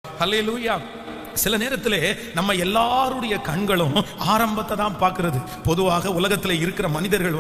ஹல்லேலூயா. சில நேரத்திலே நம்ம எல்லாருடைய கண்களும் ஆரம்பத்தை தான் பார்க்கிறது. பொதுவாக உலகத்தில் இருக்கிற மனிதர்கள்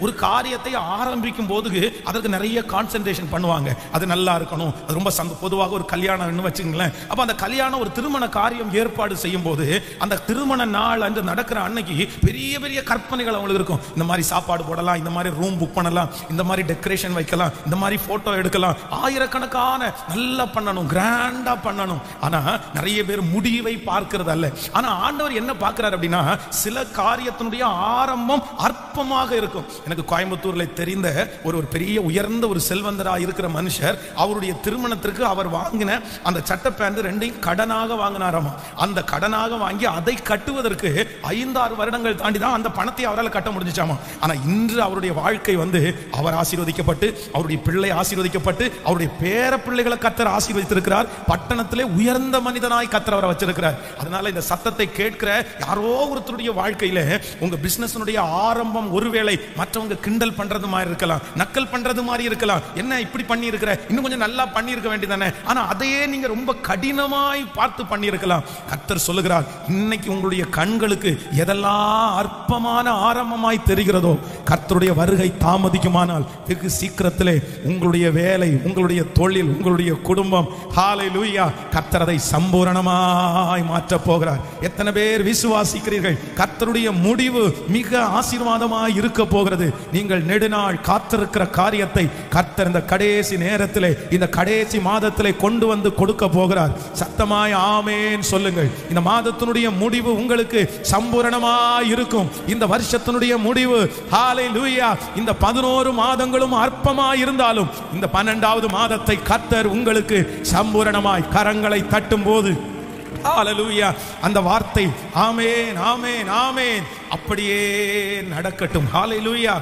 ஒரு காரியத்தை ஆரம்பிக்கும் போது அதற்கு நிறைய கான்சென்ட்ரேஷன் பண்ணுவாங்க. அது நல்லா இருக்கணும், அது ரொம்ப பொதுவாக ஒரு கல்யாணம் வச்சுங்களேன். அப்ப அந்த கல்யாணம் ஒரு திருமண காரியம் ஏற்பாடு செய்யும் போது அந்த திருமண நாள் அன்று நடக்கிற அன்னைக்கு பெரிய பெரிய கற்பனைகள் அவங்களுக்கு இருக்கும். இந்த மாதிரி சாப்பாடு போடலாம், இந்த மாதிரி ரூம் புக் பண்ணலாம், இந்த மாதிரி டெக்கரேஷன் வைக்கலாம், இந்த மாதிரி போட்டோ எடுக்கலாம், ஆயிரக்கணக்கான நல்லா பண்ணணும், கிராண்டா பண்ணணும். ஆனா நிறைய பேர் முடிவை பார்க்கிறது அல்ல. ஆனா ஆண்டவர் என்ன பார்க்கிறார் அப்படின்னா, சில காரியத்தினுடைய ஆரம்பம் அற்பமாக இருக்கும். எனக்கு கோயம்புத்தூர்ல தெரிந்த ஒரு பெரிய உயர்ந்த ஒரு செல்வந்தராக இருக்கிற மனுஷர், அவருடைய திருமணத்திற்கு அவர் வாங்கின அந்த சட்டை பேண்ட் ரெண்டையும் கடனாக வாங்கினாராமா. அந்த கடனாக வாங்கி அதை கட்டுவதற்கு 5-6 வருடங்கள் தாண்டி தான் அந்த பணத்தை அவரால் கட்ட முடிஞ்சாமா. ஆனா இன்று அவருடைய வாழ்க்கை அவர் ஆசீர்வதிக்கப்பட்டு, அவருடைய பிள்ளை ஆசீர்வதிக்கப்பட்டு, அவருடைய பேர பிள்ளைகளை கர்த்தர் ஆசீர்வதித்திருக்கிறார். பட்டணத்திலே உயர்ந்த மனிதனாய் கர்த்தர் அவரை வச்சிருக்கிறார். அதனால இந்த சத்தத்தை கேட்கிற யாரோ ஒருத்தருடைய வாழ்க்கையில உங்க பிசினஸ்னுடைய ஆரம்பம் ஒருவேளை மற்றவங்க கிண்டல் பண்றது மாதிரி இருக்கலாம், நக்கல் பண்றது மாதிரி இருக்கலாம். என்ன இப்படி பண்ணி இருக்கிற, இன்னும் கொஞ்சம் நல்லா பண்ணி இருக்க வேண்டியதானே. ஆனா அதையே நீங்க ரொம்ப கடினமாய் பார்த்து பண்ணி இருக்கலாம். கர்த்தர் சொல்லுகிறார், இன்னைக்கு உங்களுடைய கண்களுக்கு எதெல்லாம் அற்பமான ஆரம்பமாய் தெரிகிறதோ, கர்த்தருடைய வருகை தாமதிக்குமானால் வெகு சீக்கிரத்திலே உங்களுடைய வேலை, உங்களுடைய தொழில், உங்களுடைய குடும்பம், ஹல்லேலூயா, கர்த்தர் அதை சம்பூரணமாய் மாற்ற போகிறார். எத்தனை பேர் விசுவாசிக்கிறீர்கள்? கர்த்தருடைய முடிவு மிக ஆசீர்வாதமாய் இருக்க போகிறது. நீங்கள் நெடுநாள் காத்திருக்கிற காரியத்தை கர்த்தர் இந்த கடைசி நேரத்திலே, இந்த கடைசி மாதத்திலே கொண்டு வந்து கொடுக்க போகிறார். சத்தமாய் ஆமென் சொல்லுங்கள். இந்த மாதத்தினுடைய முடிவு உங்களுக்கு சம்பூரணமாய் இருக்கும். இந்த வருஷத்தினுடைய முடிவு, ஹல்லேலூயா, இந்த 11 மாதங்களும் அற்பமாய் இருந்தாலும் இந்த 12வது மாதத்தை கர்த்தர் உங்களுக்கு சம்பூரணமாய் கரங்களை தட்டும் போது, ஹல்லேலூயா, அந்த வார்த்தை ஆமென் ஆமென் ஆமென் அப்படியே நடக்கட்டும். ஹல்லேலூயா.